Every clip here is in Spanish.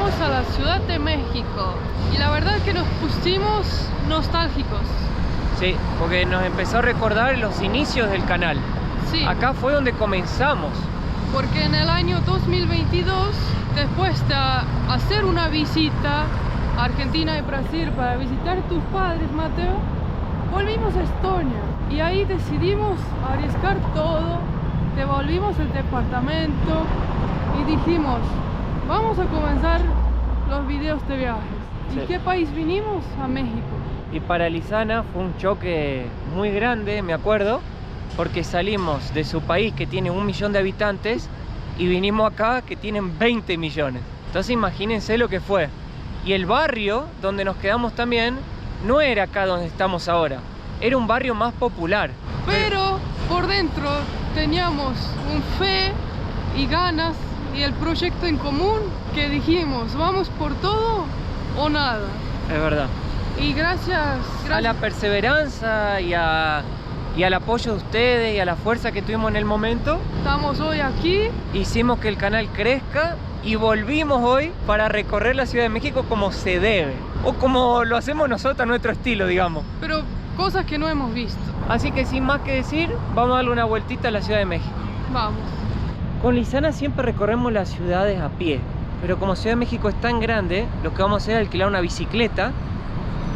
llegamos a la Ciudad de México y la verdad que nos pusimos nostálgicos. Sí, porque nos empezó a recordar los inicios del canal. Sí. Acá fue donde comenzamos. Porque en el año 2022, después de hacer una visita a Argentina y Brasil para visitar tus padres, Mateo, volvimos a Estonia y ahí decidimos arriesgar todo, devolvimos el departamento y dijimos, vamos a comenzar los videos de viajes. Sí. ¿Y qué país vinimos? A México. Y para Lizana fue un choque muy grande, me acuerdo, porque salimos de su país que tiene 1 millón de habitantes y vinimos acá que tienen 20 millones. Entonces imagínense lo que fue. Y el barrio donde nos quedamos también no era acá donde estamos ahora, era un barrio más popular. Pero por dentro teníamos un fe y ganas y el proyecto en común que dijimos, vamos por todo o nada. Es verdad. Y gracias A la perseverancia y al apoyo de ustedes y a la fuerza que tuvimos en el momento, estamos hoy aquí. hicimos que el canal crezca y volvimos hoy para recorrer la Ciudad de México como se debe, o como lo hacemos nosotros a nuestro estilo, digamos. Pero cosas que no hemos visto. Así que sin más que decir, vamos a darle una vueltita a la Ciudad de México. Vamos. Con Lizana siempre recorremos las ciudades a pie, pero como Ciudad de México es tan grande, lo que vamos a hacer es alquilar una bicicleta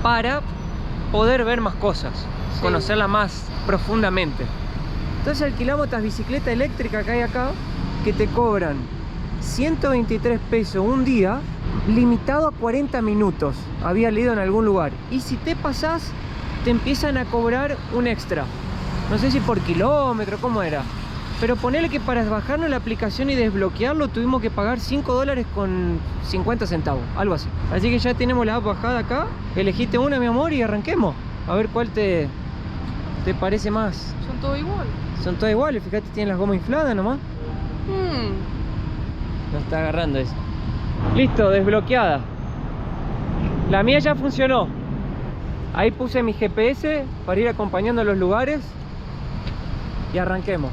para poder ver más cosas, Sí. conocerla más profundamente. Entonces alquilamos estas bicicletas eléctricas que hay acá, que te cobran 123 pesos un día, limitado a 40 minutos, había leído en algún lugar. Y si te pasás, te empiezan a cobrar un extra. No sé si por kilómetro, cómo era. Pero ponele que para bajarnos la aplicación y desbloquearlo tuvimos que pagar $5 con 50 centavos, algo así. Así que ya tenemos la app bajada acá. Elegiste una, mi amor, y arranquemos. A ver cuál te parece más. Son todo igual. Son todas iguales, fíjate, tienen las gomas infladas nomás. No está agarrando eso. Listo, desbloqueada. La mía ya funcionó. Ahí puse mi GPS para ir acompañando a los lugares. Y arranquemos.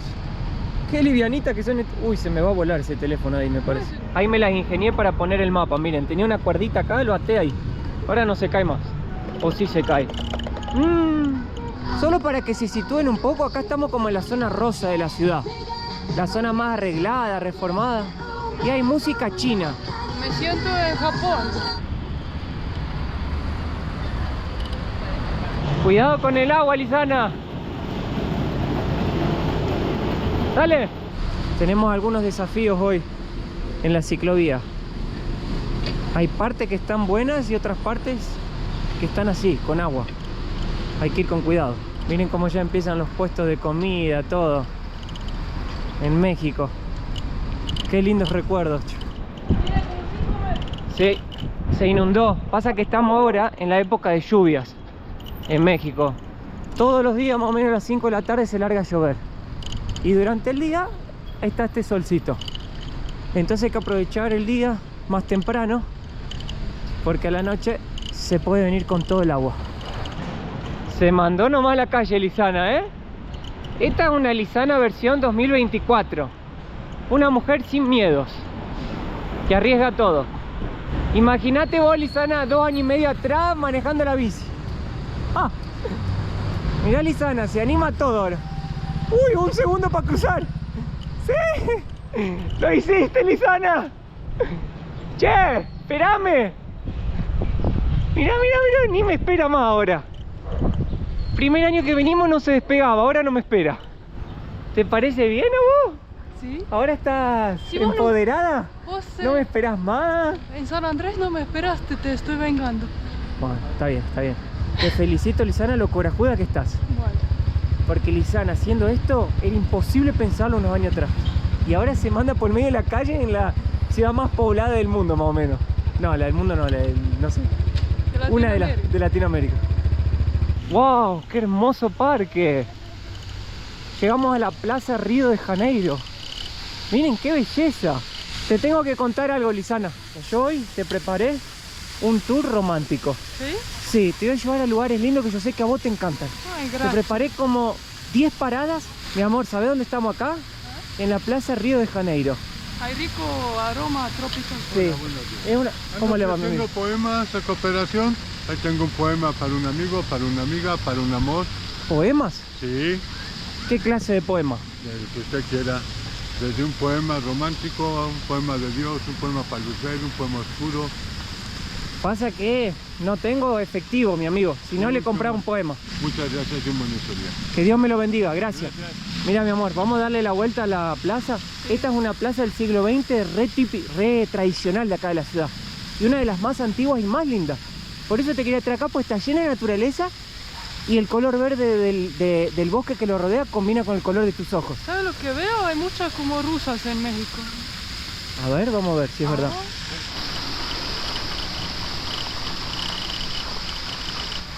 Qué livianita que son. Uy, se me va a volar ese teléfono ahí, me parece. Ahí me las ingenié para poner el mapa. Miren, tenía una cuerdita acá, lo até ahí. Ahora no se cae más. O sí se cae. Solo para que se sitúen un poco, acá estamos como en la zona rosa de la ciudad. La zona más arreglada, reformada. Y hay música china. Me siento en Japón. Cuidado con el agua, Lizana. Dale. Tenemos algunos desafíos hoy en la ciclovía. Hay partes que están buenas y otras partes que están así, con agua. Hay que ir con cuidado. Miren cómo ya empiezan los puestos de comida, todo. En México. Qué lindos recuerdos. Sí, se inundó. Pasa que estamos ahora en la época de lluvias en México. Todos los días, más o menos a las 5 de la tarde, se larga a llover. Y durante el día está este solcito. Entonces hay que aprovechar el día más temprano, porque a la noche se puede venir con todo el agua. Se mandó nomás a la calle Lizana, ¿eh? Esta es una Lizana versión 2024. Una mujer sin miedos, que arriesga todo. Imagínate vos, Lizana, 2 años y medio atrás manejando la bici. Mirá, Lizana, se anima a todo ahora. ¡Uy! Un segundo para cruzar. ¡Sí! ¡Lo hiciste, Lizana! ¡Che! ¡Espérame! Mirá, ni me espera más ahora. Primer año que venimos no se despegaba, ahora no me espera. ¿Te parece bien a vos? Sí. ¿Ahora estás Sí, vos empoderada? Vos, ¿No me esperás más? en San Andrés no me esperaste, te estoy vengando. Bueno, está bien, está bien. Te felicito, Lizana, lo corajuda que estás. Bueno. Porque Lizana, haciendo esto, era imposible pensarlo unos años atrás. Y ahora se manda por medio de la calle en la ciudad más poblada del mundo, más o menos. No, la del mundo no, no sé. Una de Latinoamérica. ¡Wow! ¡Qué hermoso parque! Llegamos a la Plaza Río de Janeiro. Miren qué belleza. Te tengo que contar algo, Lizana. Yo hoy te preparé un tour romántico. ¿Sí? Sí, te voy a llevar a lugares lindos que yo sé que a vos te encantan. Ay, Te gracias. preparé como 10 paradas. Mi amor, ¿sabés dónde estamos acá? En la Plaza Río de Janeiro. Hay rico aroma tropical. Sí. Es una... ¿Cómo le va, mi Tengo amigo? poemas de cooperación. Ahí tengo un poema para un amigo, para una amiga, para un amor. ¿Poemas? Sí, ¿Qué clase de poema? del que usted quiera. Desde un poema romántico a un poema de Dios, un poema para lucero, un poema oscuro. Pasa que no tengo efectivo, mi amigo. Si no, le compraba un poema. Muchas gracias y un buen día. Que Dios me lo bendiga, gracias. Mira, mi amor, vamos a darle la vuelta a la plaza. Esta es una plaza del siglo XX re tradicional de acá de la ciudad. Y una de las más antiguas y más lindas. Por eso te quería traer acá, pues está llena de naturaleza. Y el color verde del bosque que lo rodea combina con el color de tus ojos. ¿Sabes lo que veo? Hay muchas como rusas en México. A ver, vamos a ver si es verdad.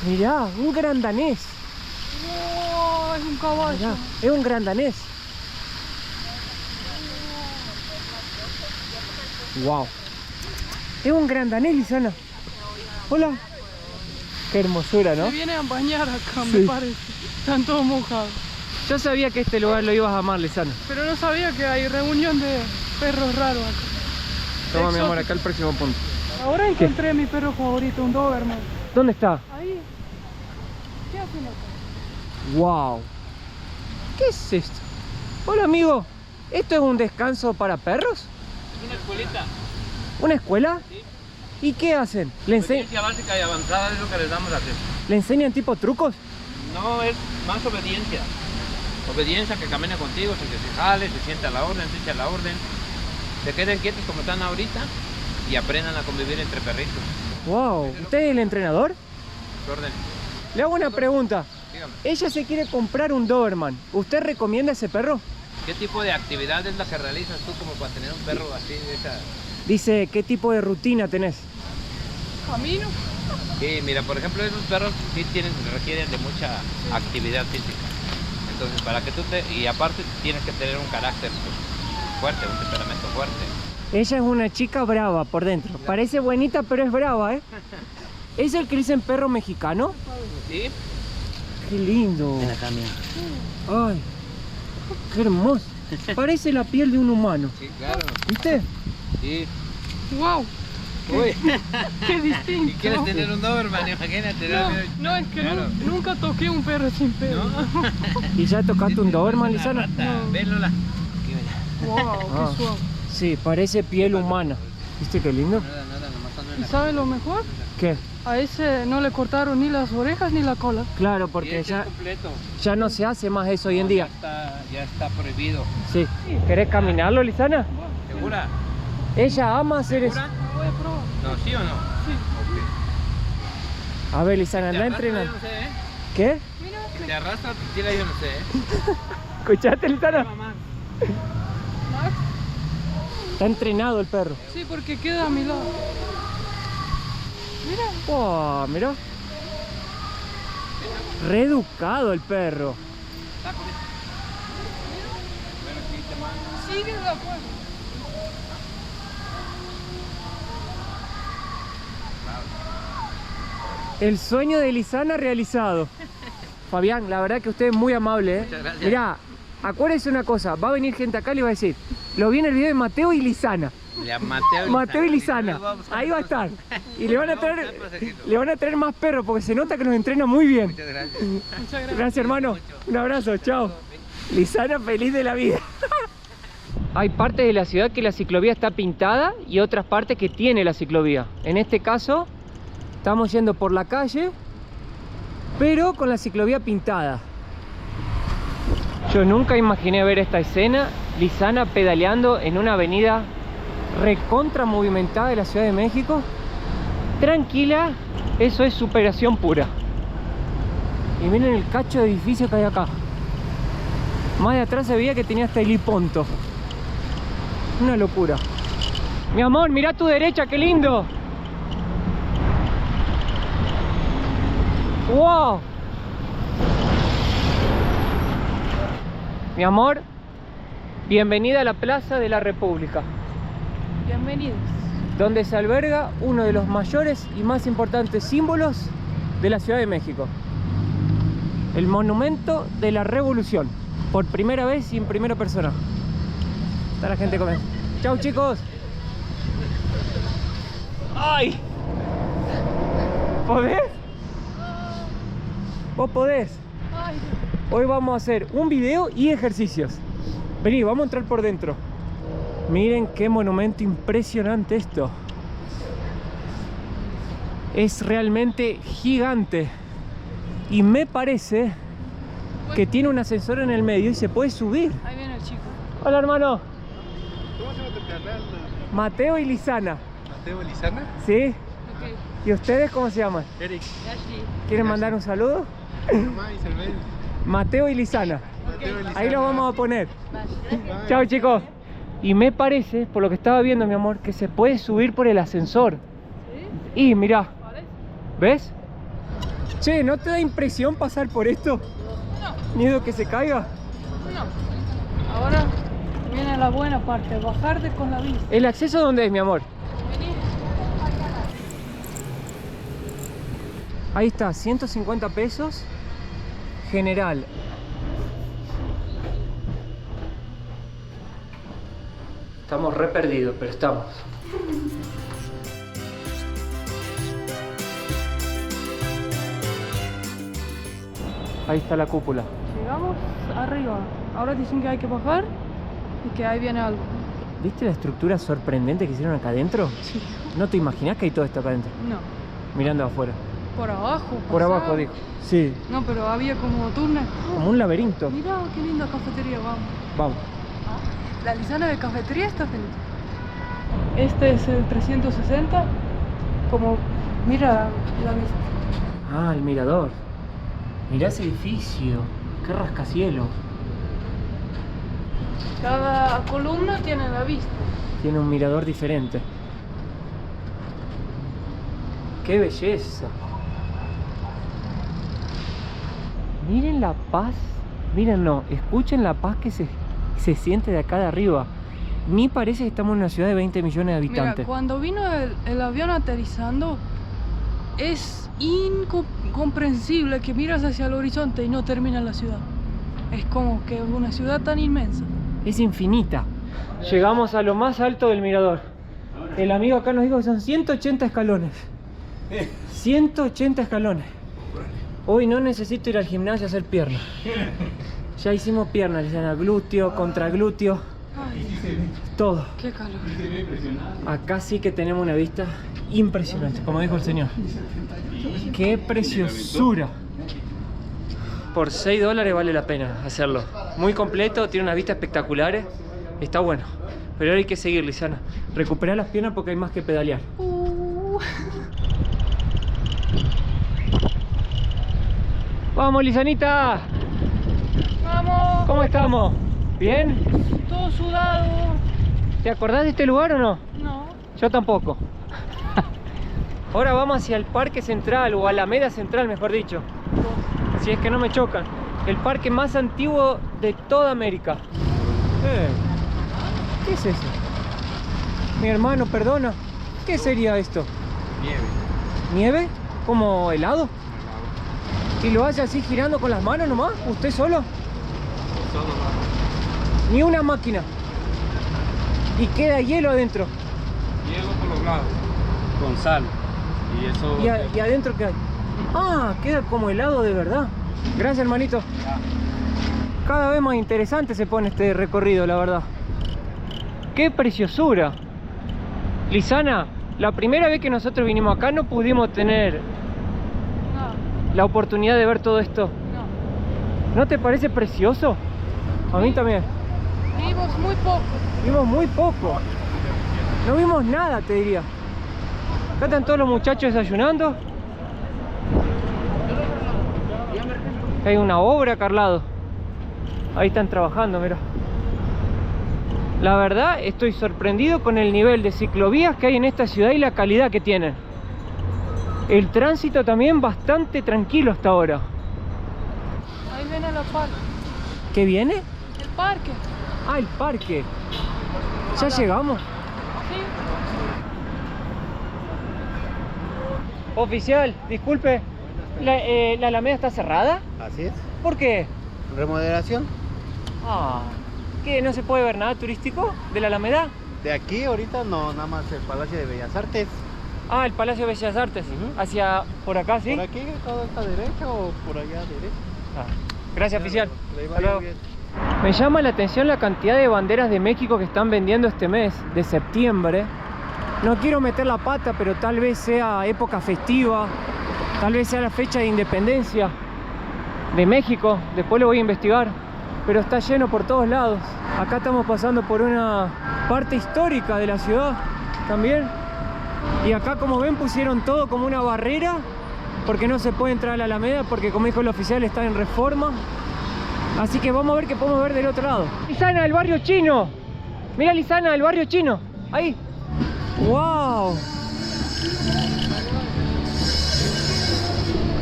Mirá, un gran danés. Oh, es un caballo. Mirá, es un gran danés. Wow. Es un gran danés, Lisana. Hola. Qué hermosura, ¿no? Se viene a bañar acá, Sí. me parece. Están todos mojados. Yo sabía que este lugar lo ibas a amar, Lisana. Pero no sabía que hay reunión de perros raros acá. Toma, mi amor, Exótico. acá el próximo punto. Ahora encontré mi perro favorito, un Doberman. ¿Dónde está? Ahí. ¿Qué hacen acá? Wow. ¿Qué es esto? Hola, amigo. ¿Esto es un descanso para perros? Una escuelita, ¿Una escuela? Sí. ¿Y qué hacen? ¿Le obediencia básica y avanzada es lo que les damos a hacer. enseñan tipo trucos? No, es más obediencia. Obediencia, que camine contigo, que se jale, se sienta a la orden, se echa a la orden. Se queden quietos como están ahorita y aprendan a convivir entre perritos. Wow. ¿Usted es el entrenador? Su orden. Le hago una pregunta. Dígame, Ella se quiere comprar un Doberman. ¿Usted recomienda ese perro? ¿qué tipo de actividad es la que realizas tú como para tener un perro así de esa? Dice, ¿qué tipo de rutina tenés? Camino. Sí, mira, por ejemplo, esos perros sí requieren de mucha actividad física. Entonces, para que tú y aparte tienes que tener un carácter pues, fuerte, un temperamento fuerte. Ella es una chica brava por dentro. Parece buenita, pero es brava, ¿eh? ¿Es el que dicen perro mexicano? ¿Sí? ¡Qué lindo! ¡Ay! ¡Qué hermoso! Parece la piel de un humano. Sí, claro. ¿Viste? Sí. Wow, Uy. qué distinto. Si quieres tener un Doberman, imagínate. No, es que Claro. nunca toqué un perro sin pelo. ¿No? ¿Y ya tocaste un Doberman, Una Lisana? rata. No. Ven, Lola. Aquí, mira. Wow, Ah. qué suave. Sí, parece piel humana. ¿Viste qué lindo? Nada, nomás ando en ¿Y la... sabe lo mejor? ¿Qué? A ese no le cortaron ni las orejas ni la cola. Claro, Y porque este ya, es completo. ya no se hace más eso hoy en día. Ya está prohibido. Sí. ¿Querés caminarlo, Lisana? ¿Segura? Ella ama hacer eso. ¿Segura? Voy a probar. No, ¿sí o no? Sí. Ok. A ver, Lisana, anda ¿Te arrastra? entrenando. Yo no sé, ¿eh? ¿Qué? Mira, Que te arrastra, te tira, yo no sé, ¿eh? ¿Escuchaste, Lisana? Mamá. Max. Está entrenado el perro. Sí, porque queda a mi lado. Mira. Oh, mira. Reeducado el perro. Está con esto. Bueno, sí, te mando. Sigue la puerta. El sueño de Lisana realizado. Fabián, la verdad que usted es muy amable, ¿eh? Muchas gracias. Mirá, acuérdese una cosa, va a venir gente acá y le va a decir, lo vi en el video de Mateo y Lisana. Ya, Mateo Mateo y Lisana. Lisana, Vamos a ahí va a estar. Y le van a Vamos a traer, estar protegidos. le van a traer más perros porque se nota que nos entrena muy bien. Muchas gracias. Muchas gracias. Gracias, hermano. Un abrazo, chao. Lisana feliz de la vida. Hay partes de la ciudad que la ciclovía está pintada y otras partes que tiene la ciclovía. En este caso, estamos yendo por la calle, pero con la ciclovía pintada. Yo nunca imaginé ver esta escena, Lisana pedaleando en una avenida recontra movimentada de la Ciudad de México. Tranquila, eso es superación pura. Y miren el cacho de edificio que hay acá. Más de atrás se veía que tenía hasta heliponto. Una locura. Mi amor, mira a tu derecha, qué lindo. ¡Wow! Mi amor, bienvenida a la Plaza de la República, Bienvenidos. donde se alberga uno de los mayores y más importantes símbolos de la Ciudad de México. El Monumento de la Revolución. Por primera vez y en primera persona. Está la gente comiendo. Chau, chicos. ¡Ay! ¿Podés? ¿Vos podés? Ay, Hoy vamos a hacer un video y ejercicios. Vení, vamos a entrar por dentro. Miren qué monumento impresionante esto. Es realmente gigante. Y me parece que tiene un ascensor en el medio y se puede subir. ahí viene el chico. Hola, hermano. ¿Cómo se llama tu canal? Mateo y Lisana. ¿Mateo Lizana? ¿Sí? Ok. ¿Y ustedes cómo se llaman? Eric. Ashley. ¿Quieren mandar un saludo? Mamá Isabel. Mateo y Lisana. Mateo Lizana. Ahí lo vamos a poner. Bye. Chao, chicos. Y me parece, por lo que estaba viendo, mi amor, que se puede subir por el ascensor. ¿Sí? Y mirá, ¿Vale? ¿ves? Che, ¿no te da impresión pasar por esto? No, ¿Miedo que se caiga? no. Ahora viene la buena parte, bajarte con la bici. ¿El acceso dónde es, mi amor? Vení. Ahí está, 150 pesos. General. Estamos re perdidos, pero estamos. Ahí está la cúpula. Llegamos arriba. Ahora dicen que hay que bajar y que ahí viene algo. ¿Viste la estructura sorprendente que hicieron acá adentro? Sí. ¿No te imaginas que hay todo esto acá adentro? No, Mirando afuera. por abajo. Por pasaba. abajo, dijo. Sí. No, pero había como túnel. Como un laberinto. Mira qué linda cafetería, vamos. Vamos. La Lisana de cafetería está feliz. Este es el 360. Como, mira la vista. Ah, el mirador. Mirá ese edificio. Qué rascacielos. Cada columna tiene la vista. Tiene un mirador diferente. ¡Qué belleza! Miren la paz. Miren, no, escuchen la paz que se siente de acá de arriba. Ni parece que estamos en una ciudad de 20 millones de habitantes. Mira, cuando vino el avión aterrizando, es incomprensible que miras hacia el horizonte y no termina la ciudad. Es como que es una ciudad tan inmensa. Es infinita. Llegamos a lo más alto del mirador. El amigo acá nos dijo que son 180 escalones. 180 escalones. Hoy no necesito ir al gimnasio a hacer piernas. Ya hicimos piernas, Lisana, glúteo, contraglúteo, Ay, todo. qué calor. Acá sí que tenemos una vista impresionante, como dijo el señor. ¡Qué preciosura! Por $6 vale la pena hacerlo. Muy completo, tiene unas vistas espectaculares. Está bueno. Pero ahora hay que seguir, Lisana. Recuperar las piernas porque hay más que pedalear. ¡Vamos, Lisanita! ¡Vamos! ¿Cómo estamos? ¿Bien? Todo sudado. ¿Te acordás de este lugar o no? No. Yo tampoco. Ahora vamos hacia el Parque Central, o Alameda Central, mejor dicho. Si es que no me chocan. El parque más antiguo de toda América. ¿Qué es eso? Mi hermano, perdona. ¿Qué sería esto? Nieve. ¿Nieve? ¿Como helado? ¿Y lo hace así girando con las manos nomás? ¿Usted solo? Solo Ni una máquina. Y queda hielo adentro. hielo por los lados, con sal. Y eso. ¿Y adentro qué hay? Ah, queda como helado de verdad. Gracias, hermanito. Cada vez más interesante se pone este recorrido, la verdad. ¡Qué preciosura! Lisana, la primera vez que nosotros vinimos acá no pudimos tener No. la oportunidad de ver todo esto. No. ¿No te parece precioso? A mí también. Vimos muy poco. Vimos muy poco. No vimos nada, te diría. Acá están todos los muchachos desayunando. Hay una obra acá al lado. Ahí están trabajando, mira. La verdad, estoy sorprendido con el nivel de ciclovías que hay en esta ciudad y la calidad que tienen. El tránsito también bastante tranquilo hasta ahora. Ahí viene la parque. ¿Qué viene? El parque. Ah, el parque. Ya llegamos. Sí. Oficial, disculpe. ¿La Alameda está cerrada? Así es. ¿Por qué? Remodelación. Ah, ¿qué? ¿No se puede ver nada turístico de la Alameda? De aquí ahorita no, nada más el Palacio de Bellas Artes. Ah, el Palacio de Bellas Artes. Hacia por acá, ¿sí? Por aquí, toda esta derecha o por allá derecha. Ah, gracias, oficial. Le va Hasta luego. bien. Me llama la atención la cantidad de banderas de México que están vendiendo este mes de septiembre. No quiero meter la pata, pero tal vez sea época festiva, tal vez sea la fecha de independencia de México. Después lo voy a investigar, pero está lleno por todos lados. Acá estamos pasando por una parte histórica de la ciudad también. Y acá, como ven, pusieron todo como una barrera porque no se puede entrar a la Alameda, porque, como dijo el oficial, está en reforma. Así que vamos a ver qué podemos ver del otro lado. Lisana, el barrio chino. Mira, Lisana, el barrio chino. Ahí. ¡Wow!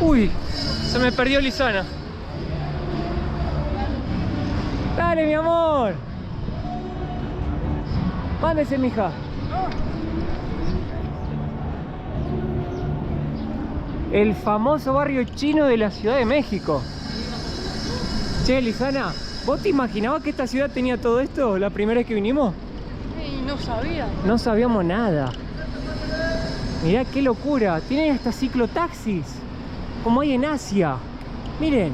Uy, se me perdió Lisana. Dale, mi amor. Mándese, mija. El famoso barrio chino de la Ciudad de México. Che, Lisana, ¿vos te imaginabas que esta ciudad tenía todo esto la primera vez que vinimos? Y no sabía. No sabíamos nada. Mirá qué locura. Tienen hasta ciclotaxis, como hay en Asia. Miren.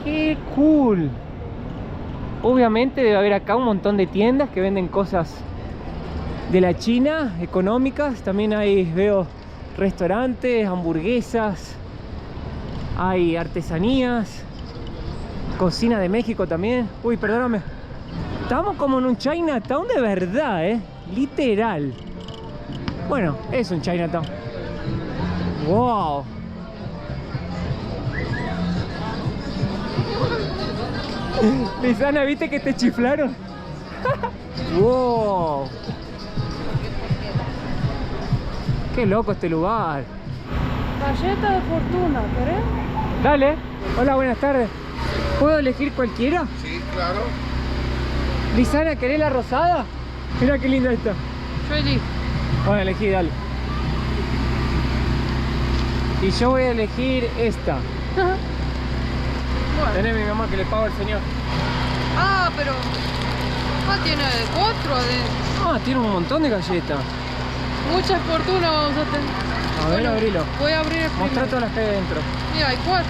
Qué cool. Obviamente debe haber acá un montón de tiendas que venden cosas de la China, económicas. También hay, veo, restaurantes, hamburguesas. Hay artesanías. Cocina de México también. Uy, perdóname. Estamos como en un Chinatown de verdad, literal. Bueno, es un Chinatown. Wow. Lisana, ¿viste que te chiflaron? Wow. Qué loco este lugar. Galleta de fortuna, ¿querés? Dale. Hola, buenas tardes. ¿Puedo elegir cualquiera? Sí, claro. Lisana, ¿querés la rosada? Mira qué linda esta. Yo elijo. Bueno, elegí, dale. Y yo voy a elegir esta. Bueno. Teneme, mi amor, que le pago al señor. Ah, pero... Ah, tiene 4 de... Ah, tiene un montón de galletas. Mucha fortuna vamos a tener. A ver, abrilo. Voy a abrir el Mostrá primero. todas las que hay dentro. Mira, hay 4.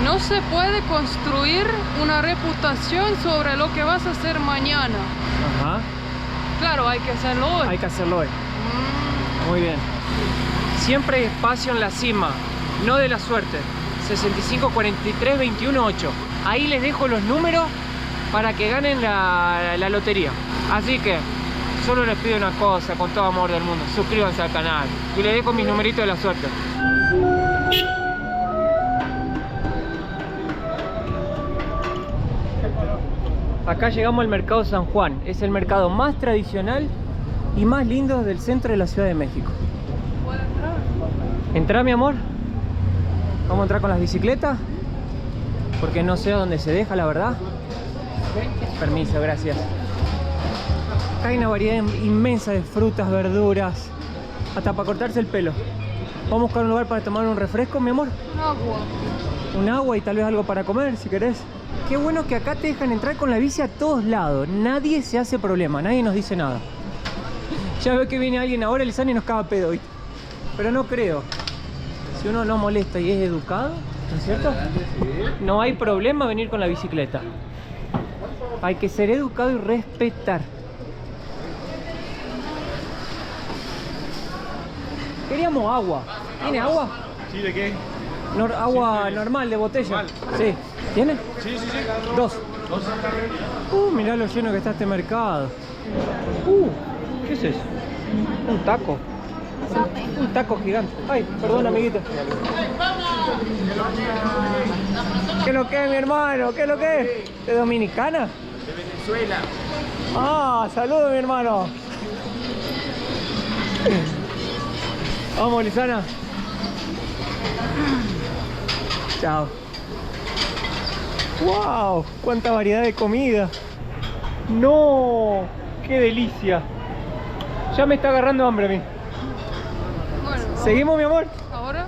No se puede construir una reputación sobre lo que vas a hacer mañana. Ajá. Claro, hay que hacerlo hoy. Hay que hacerlo hoy. Muy bien. Siempre hay espacio en la cima, no de la suerte. 65 43 21 8. Ahí les dejo los números para que ganen la lotería. Así que solo les pido una cosa, con todo amor del mundo: suscríbanse al canal y les dejo mis numeritos de la suerte. Acá llegamos al Mercado San Juan. Es el mercado más tradicional y más lindo del centro de la Ciudad de México. ¿Puedo entrar? Entrá, mi amor. Vamos a entrar con las bicicletas, porque no sé a dónde se deja, la verdad. Permiso, gracias. Acá hay una variedad inmensa de frutas, verduras, hasta para cortarse el pelo. Vamos a buscar un lugar para tomar un refresco, mi amor. Un agua. Un agua y tal vez algo para comer, si querés. Qué bueno que acá te dejan entrar con la bici a todos lados. Nadie se hace problema, nadie nos dice nada. Ya veo que viene alguien ahora, Lisana, y nos caga pedo, ¿viste? Pero no creo. Si uno no molesta y es educado, ¿no es cierto? No hay problema venir con la bicicleta. Hay que ser educado y respetar. Queríamos agua. ¿Tiene agua? ¿Sí, de qué? Agua normal, de botella. Sí. ¿Tiene? Sí, sí, sí. 2. Mirá lo lleno que está este mercado. ¿Qué es eso? Un taco. Un taco gigante. Ay, perdón, amiguita. ¿Qué es lo que es, mi hermano? ¿Qué es lo que es? ¿De Dominicana? De Venezuela. Ah, saludos, mi hermano. Vamos, Lisana. Chao. ¡Wow! ¡Cuánta variedad de comida! ¡No! ¡Qué delicia! Ya me está agarrando hambre a mí. Bueno, ¿Seguimos, mi amor? ahora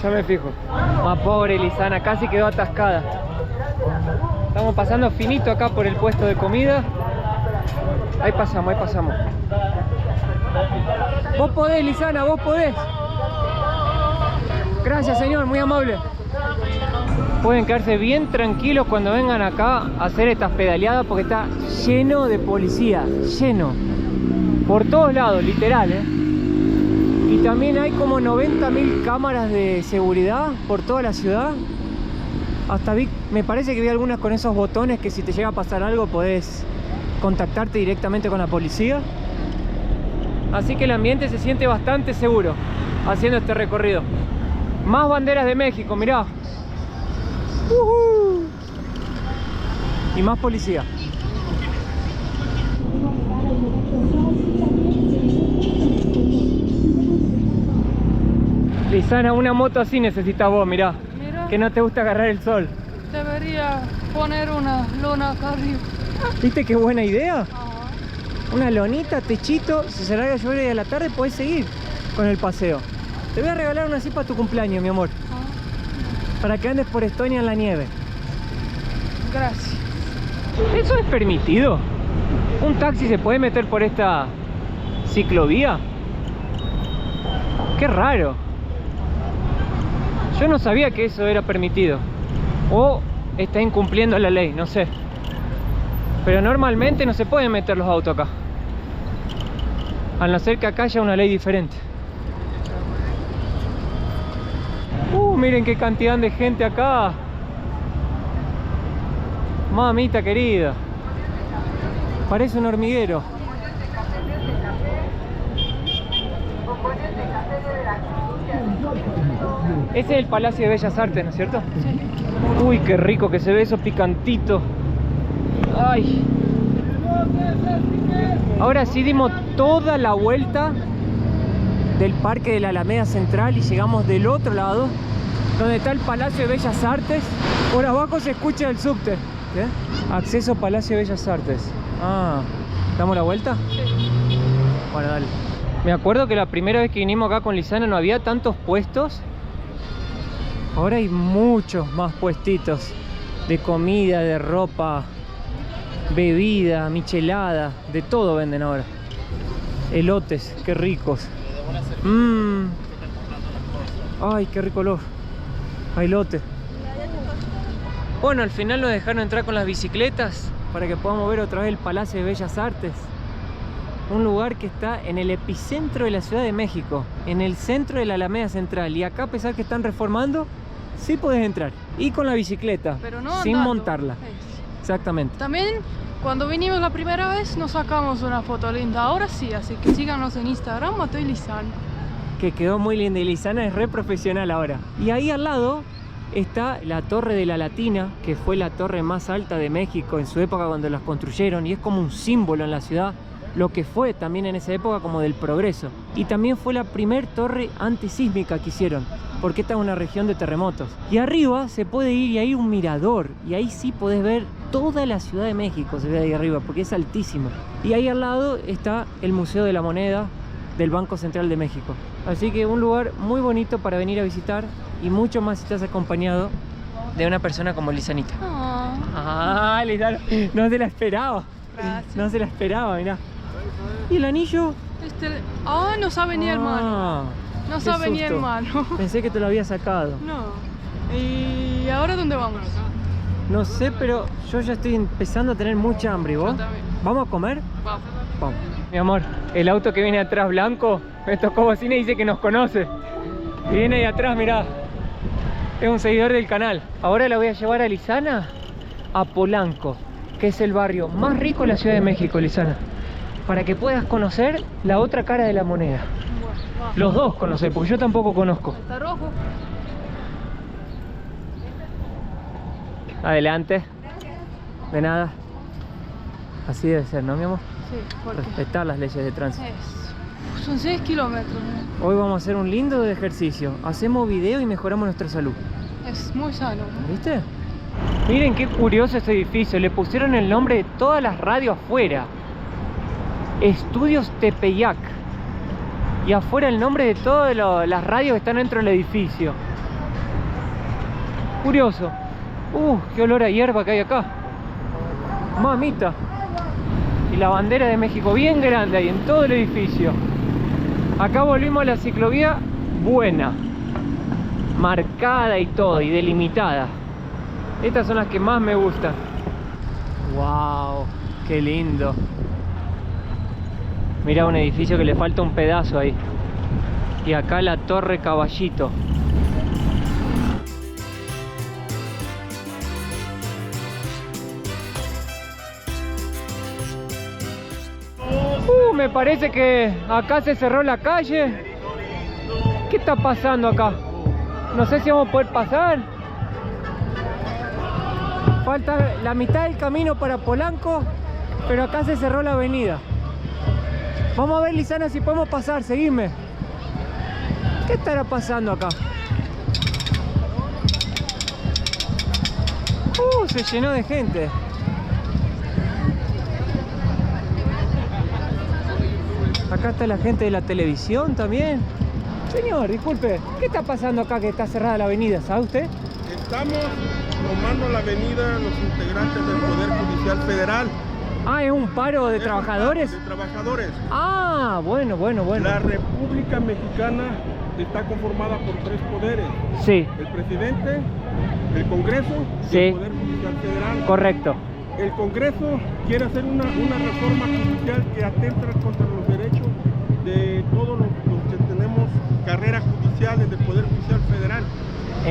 Ya me fijo. Más pobre Lisana, casi quedó atascada. Estamos pasando finito acá por el puesto de comida. Ahí pasamos, ahí pasamos. Vos podés, Lisana, vos podés. Gracias, señor, muy amable. Pueden quedarse bien tranquilos cuando vengan acá a hacer estas pedaleadas porque está lleno de policía, lleno. Por todos lados, literal, ¿eh? Y también hay como 90.000 cámaras de seguridad por toda la ciudad. Hasta vi, me parece que vi algunas con esos botones que si te llega a pasar algo podés contactarte directamente con la policía. Así que el ambiente se siente bastante seguro haciendo este recorrido. Más banderas de México, mirá. Y más policía. Lisana, una moto así necesitas vos, mirá. Mira, Que no te gusta agarrar el sol. debería poner una lona acá arriba. ¿Viste qué buena idea? Ajá. Una lonita, techito, si se larga a llover y a la tarde podés seguir con el paseo. Te voy a regalar una así para tu cumpleaños, mi amor. Ajá. Para que andes por Estonia en la nieve. Gracias. ¿Eso es permitido? ¿Un taxi se puede meter por esta ciclovía? Qué raro. Yo no sabía que eso era permitido. O está incumpliendo la ley, no sé. Pero normalmente no se pueden meter los autos acá. A no ser que acá haya una ley diferente. Miren qué cantidad de gente acá. Mamita querida. Parece un hormiguero. Ese es el Palacio de Bellas Artes, ¿no es cierto? Sí. Uy, qué rico que se ve eso picantito. Ay. Ahora sí dimos toda la vuelta del Parque de la Alameda Central y llegamos del otro lado, donde está el Palacio de Bellas Artes. Por abajo se escucha el subte. ¿Qué? Acceso a Palacio de Bellas Artes. Ah, ¿damos la vuelta? Sí. Bueno, dale. Me acuerdo que la primera vez que vinimos acá con Lisana no había tantos puestos. Ahora hay muchos más puestitos de comida, de ropa, bebida, michelada, de todo venden ahora. Elotes, qué ricos. Ay, qué rico olor a elote. Bueno, al final nos dejaron entrar con las bicicletas para que podamos ver otra vez el Palacio de Bellas Artes. Un lugar que está en el epicentro de la Ciudad de México, en el centro de la Alameda Central. Y acá, a pesar que están reformando, sí podés entrar. Y con la bicicleta, Pero no sin andando. montarla. Es. Exactamente. También cuando vinimos la primera vez nos sacamos una foto linda. Ahora sí, así que síganos en Instagram, Mateo y Lisana. Que quedó muy linda y Lisana es re profesional ahora. Y ahí al lado está la Torre de la Latina, que fue la torre más alta de México en su época cuando las construyeron y es como un símbolo en la ciudad, lo que fue también en esa época como del progreso. Y también fue la primer torre antisísmica que hicieron, porque esta es una región de terremotos. Y arriba se puede ir y hay un mirador, y ahí sí podés ver toda la Ciudad de México, se ve ahí arriba, porque es altísimo. Y ahí al lado está el Museo de la Moneda del Banco Central de México. Así que un lugar muy bonito para venir a visitar, y mucho más si estás acompañado de una persona como Lisanita. Ah, Lisana, no se la esperaba. Gracias. No se la esperaba, mirá. ¿Y el anillo? No sabe ni hermano. No qué sabe ni susto. hermano. Pensé que te lo había sacado. No. ¿Y ahora dónde vamos? No sé, pero yo ya estoy empezando a tener mucha hambre. ¿Y vos? Yo también. ¿Vamos a comer? Vamos. Vamos. Mi amor, el auto que viene atrás blanco me tocó bocina y dice que nos conoce. Y viene ahí atrás, mirá. Es un seguidor del canal. Ahora la voy a llevar a Lisana a Polanco, que es el barrio más rico de la Ciudad de México, Lisana, para que puedas conocer la otra cara de la moneda. Bueno, vamos. Los dos conocer, porque yo tampoco conozco. Está rojo. Adelante. De nada. Así debe ser, ¿no, mi amor? Sí, porque Respetar las leyes de tránsito. son 6 kilómetros. ¿No? Hoy vamos a hacer un lindo ejercicio. Hacemos video y mejoramos nuestra salud. Es muy sano. ¿No? ¿Viste? Miren qué curioso este edificio. Le pusieron el nombre de todas las radios afuera. Estudios Tepeyac. Y afuera el nombre de todas las radios que están dentro del edificio. Curioso. Qué olor a hierba que hay acá. Mamita. Y la bandera de México bien grande ahí en todo el edificio. Acá volvimos a la ciclovía buena, marcada y todo, y delimitada. Estas son las que más me gustan. Wow, qué lindo. Mira un edificio que le falta un pedazo ahí. Y acá la Torre Caballito. Me parece que acá se cerró la calle. ¿Qué está pasando acá? No sé si vamos a poder pasar. Falta la mitad del camino para Polanco, pero acá se cerró la avenida. Vamos a ver, Lisana, si podemos pasar. Seguime. ¿Qué estará pasando acá? Se llenó de gente. Acá está la gente de la televisión también. Señor, disculpe, ¿qué está pasando acá que está cerrada la avenida? ¿Sabe usted? Estamos tomando la avenida los integrantes del Poder Judicial Federal. Ah, ¿es un paro de trabajadores? De trabajadores. Ah, bueno. La República Mexicana está conformada por 3 poderes. Sí. El presidente, el Congreso y Sí. el Poder Judicial Federal. Correcto. El Congreso quiere hacer una reforma judicial que atenta contra los derechos de todos los que tenemos carreras judiciales del Poder Judicial Federal.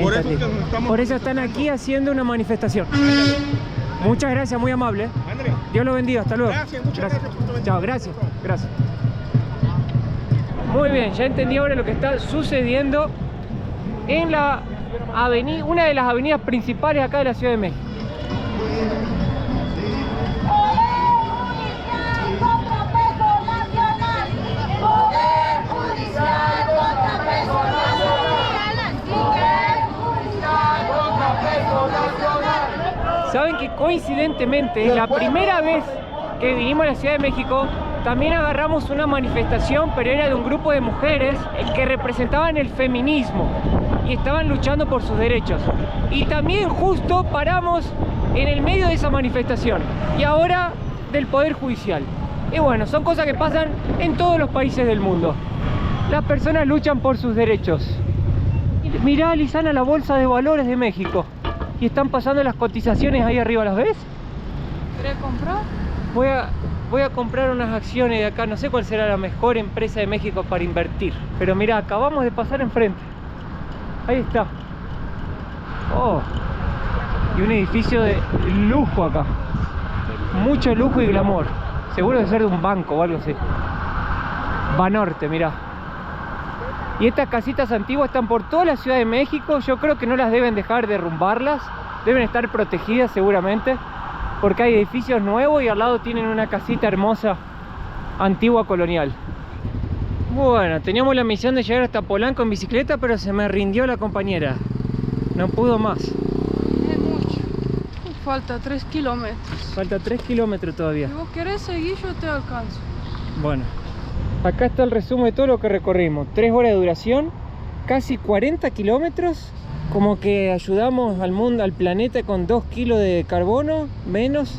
Por eso, es que nos estamos Por eso están aquí haciendo una manifestación. Muchas gracias, muy amable. André, Dios lo bendiga, hasta luego. gracias, muchas gracias por tu bendición. Chao, gracias. Muy bien, ya entendí ahora lo que está sucediendo en la avenida, una de las avenidas principales acá de la Ciudad de México. Saben que coincidentemente la primera vez que vinimos a la Ciudad de México también agarramos una manifestación, pero era de un grupo de mujeres que representaban el feminismo y estaban luchando por sus derechos. Y también justo paramos en el medio de esa manifestación y ahora del Poder Judicial. Y bueno, son cosas que pasan en todos los países del mundo. Las personas luchan por sus derechos. Mirá, Lisana, la bolsa de valores de México. Y están pasando las cotizaciones ahí arriba, ¿las ves? ¿Querés comprar? Voy a comprar unas acciones de acá. No sé cuál será la mejor empresa de México para invertir. Pero mirá, acabamos de pasar enfrente. Ahí está. Oh. Y un edificio de lujo acá. Mucho lujo y glamour. Seguro de ser de un banco o algo así. Banorte, mirá. Y estas casitas antiguas están por toda la Ciudad de México. Yo creo que no las deben dejar derrumbarlas. Deben estar protegidas seguramente, porque hay edificios nuevos y al lado tienen una casita hermosa, antigua colonial. Bueno, teníamos la misión de llegar hasta Polanco en bicicleta, pero se me rindió la compañera. No pudo más. Es mucho. Falta 3 kilómetros. Falta 3 kilómetros todavía. Si vos querés seguir, yo te alcanzo. Bueno, acá está el resumen de todo lo que recorrimos. 3 horas de duración, casi 40 kilómetros. Como que ayudamos al mundo, al planeta con 2 kilos de carbono menos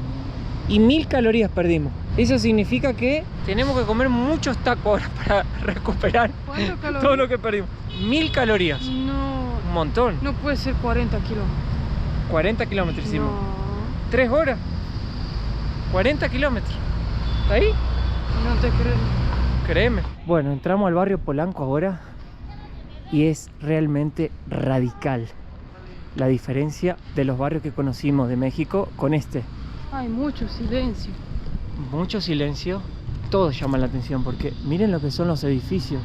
y 1000 calorías perdimos. Eso significa que tenemos que comer muchos tacos ahora para recuperar todo lo que perdimos. 1000 calorías. No. Un montón. No puede ser 40 kilómetros. 40 kilómetros hicimos. No. 3 horas. 40 kilómetros. ¿Está ahí? No te creo. Créeme. Bueno, entramos al barrio Polanco ahora y es realmente radical la diferencia de los barrios que conocimos de México con este. Hay mucho silencio. Mucho silencio, todo llama la atención porque miren lo que son los edificios,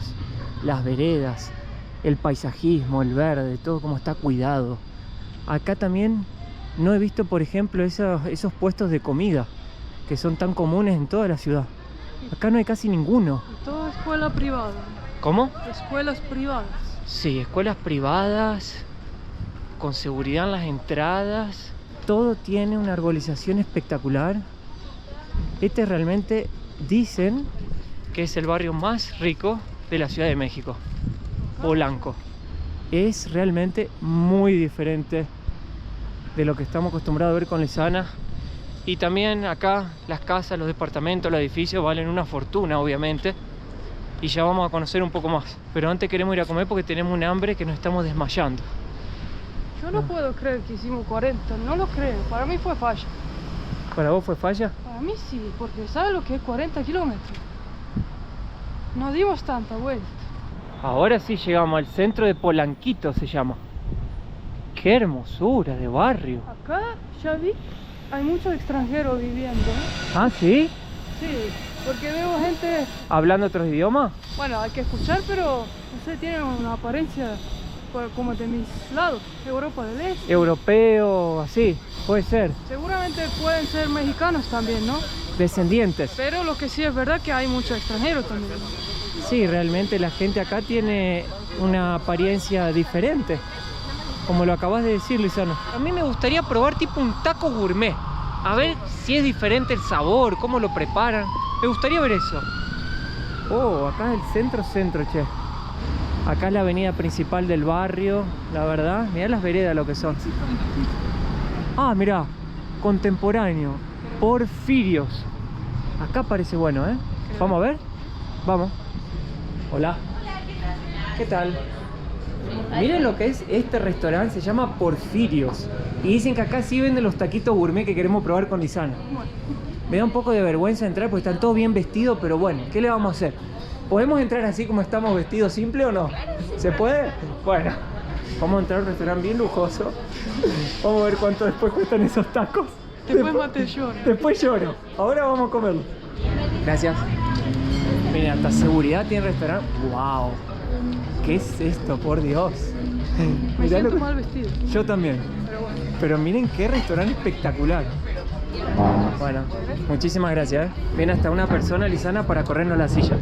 las veredas, el paisajismo, el verde, todo como está cuidado. Acá también no he visto, por ejemplo, esos puestos de comida que son tan comunes en toda la ciudad. Acá no hay casi ninguno. Todo escuela privada. ¿Cómo? Escuelas privadas. Sí, escuelas privadas, con seguridad en las entradas. Todo tiene una arbolización espectacular. Este realmente dicen que es el barrio más rico de la Ciudad de México, Polanco. Es realmente muy diferente de lo que estamos acostumbrados a ver con Lisana. Y también acá las casas, los departamentos, los edificios valen una fortuna, obviamente. Y ya vamos a conocer un poco más. Pero antes queremos ir a comer porque tenemos un hambre que nos estamos desmayando. Yo no puedo creer que hicimos 40, no lo creo. Para mí fue falla. ¿Para vos fue falla? Para mí sí, porque ¿sabes lo que es 40 kilómetros? No dimos tanta vuelta. Ahora sí llegamos al centro de Polanquito, se llama. ¡Qué hermosura de barrio! Acá, ya vi, hay muchos extranjeros viviendo, ¿eh? ¿Ah, sí? Sí, porque veo gente, ¿Hablando otros idiomas? bueno, hay que escuchar, pero no sé, tienen una apariencia como de mis lados, Europa del Este. Europeo, así, puede ser. Seguramente pueden ser mexicanos también, ¿no? Descendientes. Pero lo que sí es verdad que hay muchos extranjeros también. Sí, realmente la gente acá tiene una apariencia diferente. Como lo acabas de decir, Luisano. A mí me gustaría probar tipo un taco gourmet. A ver si es diferente el sabor, cómo lo preparan. Me gustaría ver eso. Oh, acá es el centro, che. Acá es la avenida principal del barrio, la verdad. Mirá las veredas lo que son. Ah, mirá, contemporáneo. Porfirios. Acá parece bueno, ¿eh? Vamos a ver. Vamos. Hola. ¿Qué tal? Miren lo que es este restaurante, se llama Porfirios. Y dicen que acá sí venden los taquitos gourmet que queremos probar con Lisana. Me da un poco de vergüenza entrar porque están todos bien vestidos, pero bueno, ¿qué le vamos a hacer? ¿Podemos entrar así como estamos vestidos simple o no? ¿Se puede? Bueno, vamos a entrar a un restaurante bien lujoso. Vamos a ver cuánto después cuestan esos tacos. Después Mate llora. Después lloro. Ahora vamos a comerlo. Gracias. Miren, hasta seguridad tiene el restaurante. ¡Wow! ¿Qué es esto, por Dios? Me Mirá siento lo que- mal vestido. Yo también. Pero bueno. Pero miren qué restaurante espectacular. Bueno, muchísimas gracias. Viene hasta una persona, Lisana, para corrernos la silla.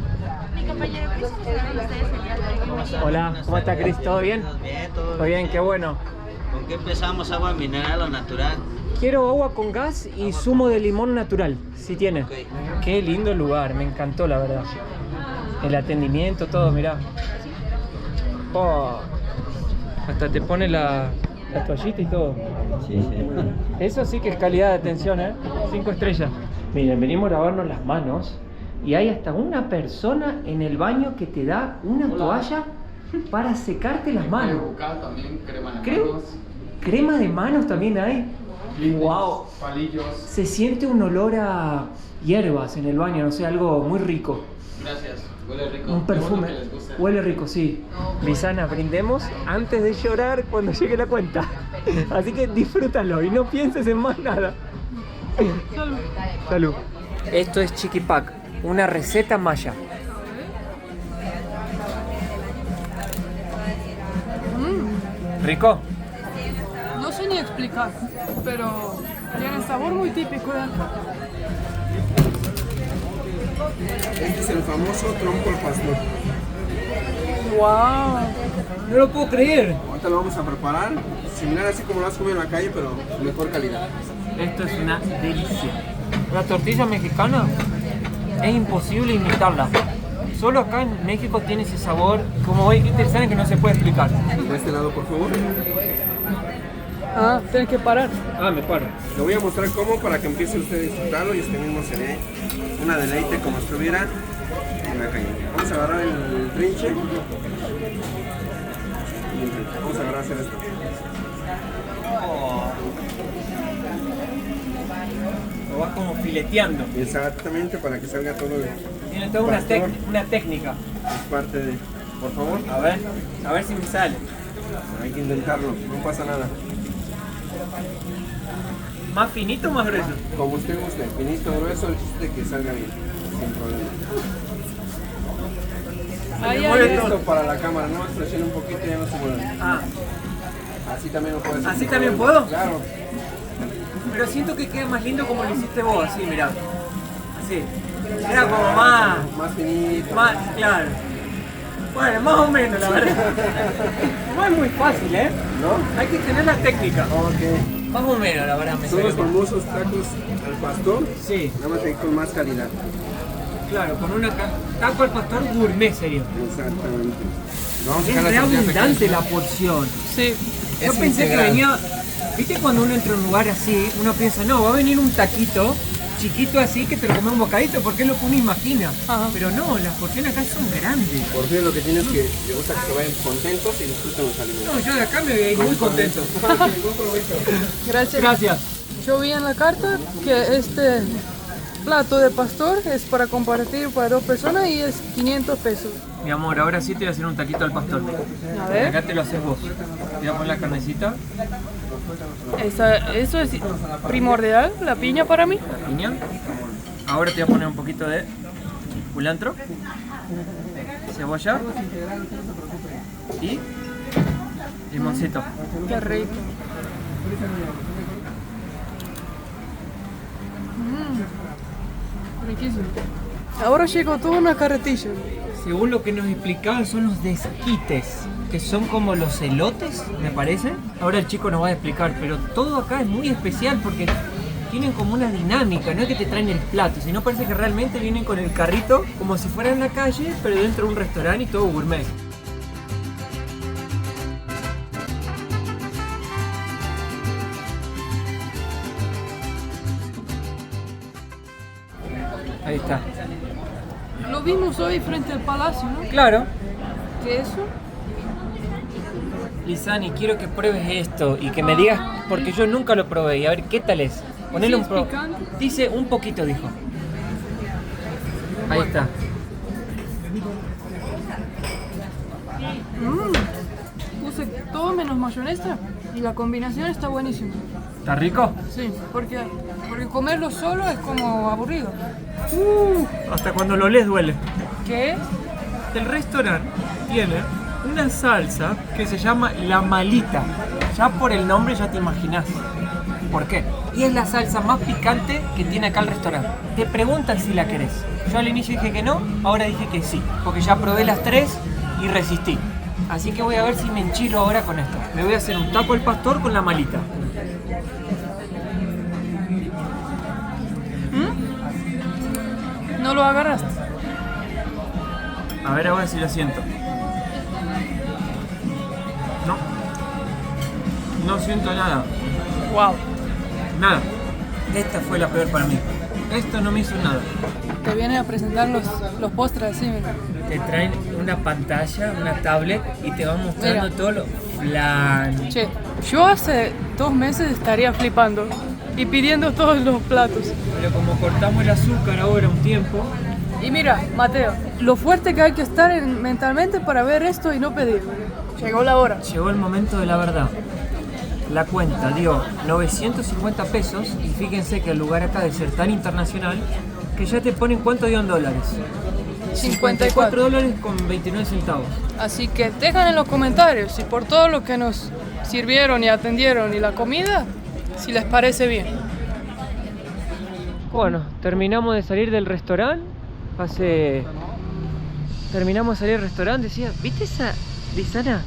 Mi compañero Chris, ustedes el día de hoy. Hola, ¿cómo está Cris? ¿Todo bien? Bien, todo Todo bien, qué bueno. ¿Con qué empezamos? ¿Agua mineral o natural? Quiero agua con gas y zumo de limón natural, si tiene. Ok. Qué lindo lugar, me encantó la verdad. El atendimiento, todo, mirá. Oh, hasta te pone la toallita y todo. Sí, sí. Eso sí que es calidad de atención, ¿eh? 5 estrellas. Miren, venimos a lavarnos las manos y hay hasta una persona en el baño que te da una toalla para secarte las manos. También crema de Creo- manos, Crema de manos también hay. limones, Wow. palillos. Se siente un olor a hierbas en el baño, no sé, algo muy rico. Gracias, huele rico. Un Qué bueno perfume. que les guste. Huele rico, sí. Lisana, brindemos antes de llorar cuando llegue la cuenta. Así que disfrútalo y no pienses en más nada. Salud. Salud. Esto es chiquipac, una receta maya. ¿Rico? No sé ni explicar, pero tiene sabor muy típico de acá. Este es el famoso trompo al pastor. ¡Wow! No lo puedo creer. Ahorita lo vamos a preparar, similar así como lo has comido en la calle, pero mejor calidad. Esto es una delicia. La tortilla mexicana es imposible imitarla. Solo acá en México tiene ese sabor, como hoy interesante, que no se puede explicar. De este lado, por favor. Ah, tienes que parar. Ah, me paro. Le voy a mostrar cómo para que empiece usted a disfrutarlo y usted mismo se dé una deleite como estuviera en la calle. Vamos a agarrar el trinche. Vamos a agarrar a hacer esto. Lo vas como fileteando. Exactamente, para que salga todo el... Tiene toda una técnica. Es parte de... Por favor, A ver si me sale. hay que intentarlo, no pasa nada. ¿Más finito o más grueso? Como usted guste, finito, grueso, el chiste es que salga bien, sin problema. Ahí, Mueve ahí. esto para la cámara, no presione un poquito y ya no se mueve. Ah, Así también lo puedes hacer. ¿Así sin también problema. puedo? Claro. pero siento que queda más lindo como lo hiciste vos, así, mirá. Así. Era como más... Más finito. Más, claro. Bueno, más o menos, la verdad. No es muy fácil, ¿eh? ¿No? Hay que tener la técnica. Ok. Más o menos, la verdad, me Son los salió. famosos tacos al pastor, Sí, nada más que con más calidad. claro, con una taco al pastor gourmet serio. Exactamente. Vamos a Es dejar re las tortillas abundante pequeñas. la porción. Sí. Yo Es pensé integral. que venía ¿Viste cuando uno entra a un lugar así, uno piensa, no, va a venir un taquito chiquito así que te lo comes un bocadito, porque es lo que uno imagina? Ajá. Pero no, las porciones acá son grandes. Por fin lo que tienes es que le gusta que se vayan contentos y disfruten los alimentos. No, yo de acá me voy a ir muy contento. Gracias. Gracias. Yo vi en la carta que este plato de pastor es para compartir para 2 personas y es 500 pesos. Mi amor, ahora sí te voy a hacer un taquito al pastor. A ver. Acá te lo haces vos. Te voy a poner la carnecita, Eso es primordial, la piña para mí. la piña. Ahora te voy a poner un poquito de culantro, cebolla y limoncito. Qué rico. Riquísimo. Ahora llegó toda una carretilla. Según lo que nos explicaban, son los desquites, que son como los elotes, me parece. Ahora el chico nos va a explicar, pero todo acá es muy especial porque tienen como una dinámica, no es que te traen el plato, sino parece que realmente vienen con el carrito como si fuera en la calle, pero dentro de un restaurante y todo gourmet. Ahí está. Lo vimos hoy frente al palacio, ¿no? Claro. ¿Qué es eso? Lisani, quiero que pruebes esto y que me digas, porque yo nunca lo probé, y a ver qué tal es. Ponele ¿Sí un es picante? Dice un poquito, dijo. Ahí está. Puse todo menos mayonesa y la combinación está buenísima. ¿Está rico? Sí, porque comerlo solo es como aburrido. Hasta cuando lo lees duele. ¿Qué es? El restaurante tiene una salsa que se llama la malita. Ya por el nombre ya te imaginás. ¿Por qué? Y es la salsa más picante que tiene acá el restaurante. Te preguntan si la querés. Yo al inicio dije que no, ahora dije que sí. Porque ya probé las 3 y resistí. Así que voy a ver si me enchilo ahora con esto. Me voy a hacer un taco al pastor con la malita. ¿No lo agarraste? A ver ahora si lo siento. No. No siento nada. Wow. Nada. Esta fue la peor para mí. Esto no me hizo nada. Te vienen a presentar los postres así, mira. Te traen una pantalla, una tablet y te van mostrando Mira. todo lo flan. Che, yo hace 2 meses estaría flipando y pidiendo todos los platos. Pero como cortamos el azúcar ahora un tiempo, Y mira, Mateo, lo fuerte que hay que estar mentalmente para ver esto y no pedir. Llegó la hora. llegó el momento de la verdad. La cuenta dio 950 pesos y fíjense que el lugar acá de ser tan internacional que ya te ponen cuánto dio en dólares. 54 dólares con 29 centavos. Así que dejan en los comentarios si por todo lo que nos sirvieron y atendieron y la comida, si les parece bien. Bueno, terminamos de salir del restaurante. Terminamos de salir del restaurante. Decía, ¿viste esa, Lisana?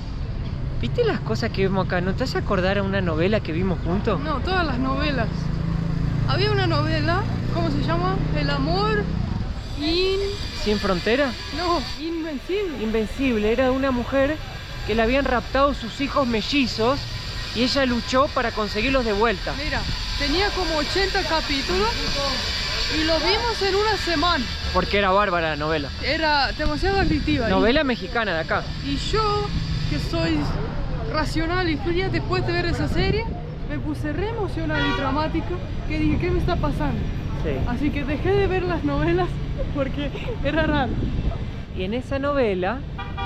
¿Viste las cosas que vemos acá? ¿No te hace acordar a una novela que vimos juntos? No, todas las novelas. Había una novela, ¿cómo se llama? El amor ¿Sin frontera? No, invencible. Invencible. Era de una mujer que le habían raptado sus hijos mellizos y ella luchó para conseguirlos de vuelta. Mira, tenía como 80 capítulos y lo vimos en una semana. Porque era bárbara la novela. Era demasiado adictiva. Novela mexicana de acá. Y yo, que soy racional y fría, después de ver esa serie, me puse re emocional y dramática, que dije, ¿qué me está pasando? Sí. Así que dejé de ver las novelas porque era raro. Y en esa novela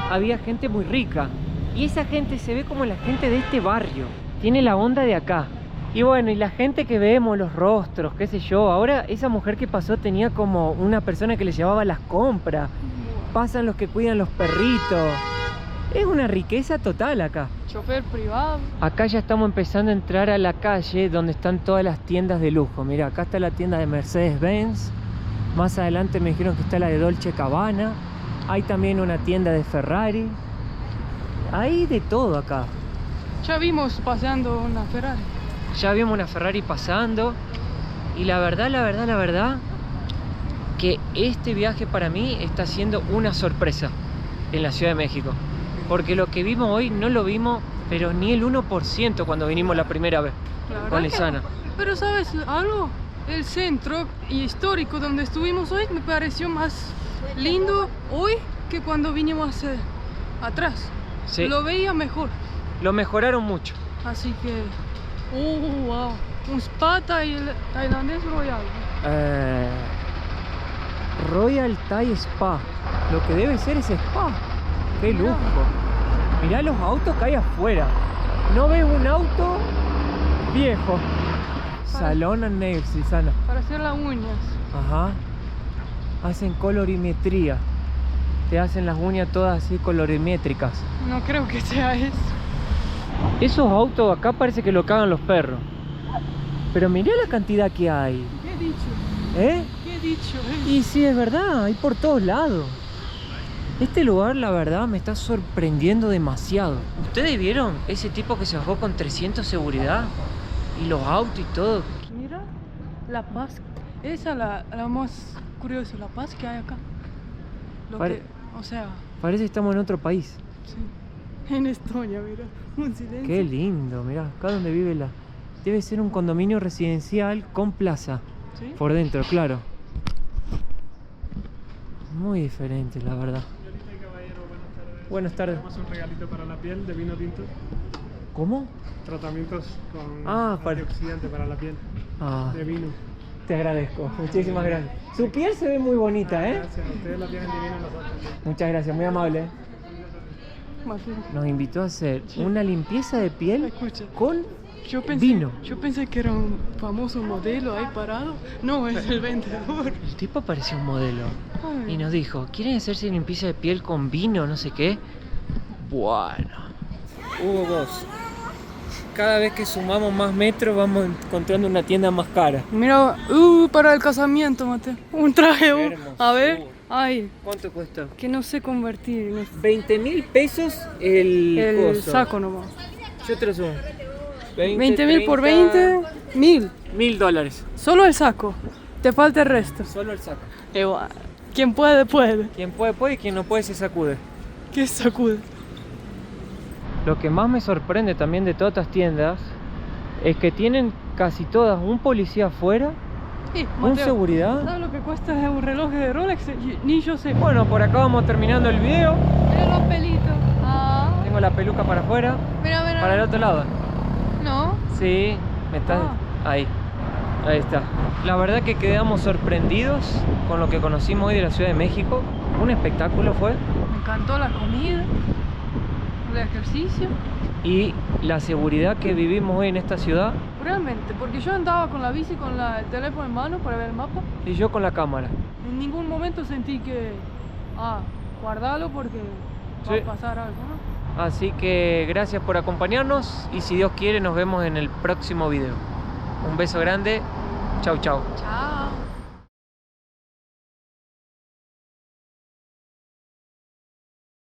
había gente muy rica. Y esa gente se ve como la gente de este barrio. Tiene la onda de acá. Y bueno, y la gente que vemos, los rostros, qué sé yo. Ahora esa mujer que pasó tenía como una persona que le llevaba las compras. Pasan los que cuidan los perritos. Es una riqueza total acá. Chofer privado. Acá ya estamos empezando a entrar a la calle donde están todas las tiendas de lujo. Mira, acá está la tienda de Mercedes-Benz. Más adelante me dijeron que está la de Dolce Gabbana. Hay también una tienda de Ferrari. Hay de todo acá. Ya vimos paseando una Ferrari. Ya vimos una Ferrari pasando. Y la verdad, que este viaje para mí está siendo una sorpresa en la Ciudad de México. Porque lo que vimos hoy no lo vimos Pero ni el 1% cuando vinimos la primera vez La verdad con que Lisana. no. Pero ¿sabes algo? El centro histórico donde estuvimos hoy me pareció más lindo hoy que cuando vinimos atrás. Sí. Lo veía mejor. Lo mejoraron mucho. Así que... wow. Un spa tailandés royal. Royal Thai Spa. Lo que debe ser ese spa. ¡Qué Mirá. lujo! Mirá los autos que hay afuera. No ves un auto viejo. Salón and Nails, Lisana. Para hacer las uñas. Ajá. Hacen colorimetría. Te hacen las uñas todas así colorimétricas. No creo que sea eso. Esos autos acá parece que lo cagan los perros. Pero mirá la cantidad que hay. ¿Qué he dicho? ¿Eh? ¿Qué he dicho? Y sí, es verdad, hay por todos lados. Este lugar, la verdad, me está sorprendiendo demasiado. ¿Ustedes vieron ese tipo que se bajó con 300 seguridad? Y los autos y todo. Mira, la paz. Esa es la más curiosa, la paz que hay acá. O sea, Parece que estamos en otro país. sí. En Estonia, mira. Un silencio. Qué lindo, mirá, acá donde vive la... Debe ser un condominio residencial con plaza. ¿Sí? Por dentro, claro. Muy diferente, la verdad. Señorita y caballero, buenas tardes. Buenas tardes. Tenemos un regalito para la piel de vino tinto. ¿Cómo? Tratamientos con para- antioxidante para la piel Ah, de vino. te agradezco. Muchísimas gracias. Su piel se ve muy bonita, ¿eh? Gracias, ustedes la tienen divina nosotros. Muchas gracias, muy amable. Martín, Nos invitó a hacer una limpieza de piel escucha. con Yo vino. pensé que era un famoso modelo ahí parado. No, es el vendedor. El tipo parecía un modelo. Ay. Y nos dijo, ¿quieren hacerse limpieza de piel con vino, no sé qué? Bueno. Hugo Boss. Cada vez que sumamos más metros vamos encontrando una tienda más cara. Mira, para el casamiento, Mateo. Un traje, a ver. hermosura. Ay, ¿Cuánto cuesta? que no sé convertir. 20.000 pesos el coso. Saco nomás. Yo te lo sumo. 20.000 por 20, 1.000. $1.000. Solo el saco. Te falta el resto. Solo el saco. Igual. Quien puede, puede. Quien puede, puede, y quien no puede, se sacude. ¿Qué sacude? Lo que más me sorprende también de todas estas tiendas es que tienen casi todas un policía afuera, Sí, un Mateo, seguridad. ¿sabes lo que cuesta un reloj de Rolex? Ni yo sé. Bueno, por acá vamos terminando el video. Mira los pelitos. Ah. Tengo la peluca para afuera. Mira, mira. Para el otro lado. No. Sí, me está... Ah. Ahí. Ahí está. La verdad que quedamos sorprendidos con lo que conocimos hoy de la Ciudad de México. Un espectáculo fue. Me encantó la comida, el ejercicio. Y la seguridad que vivimos hoy en esta ciudad. Realmente, porque yo andaba con la bici con el teléfono en mano para ver el mapa. Y yo con la cámara. En ningún momento sentí que, guardalo porque va Sí. a pasar algo, ¿no? Así que gracias por acompañarnos y si Dios quiere nos vemos en el próximo video. Un beso grande. Chau, chau. Chao.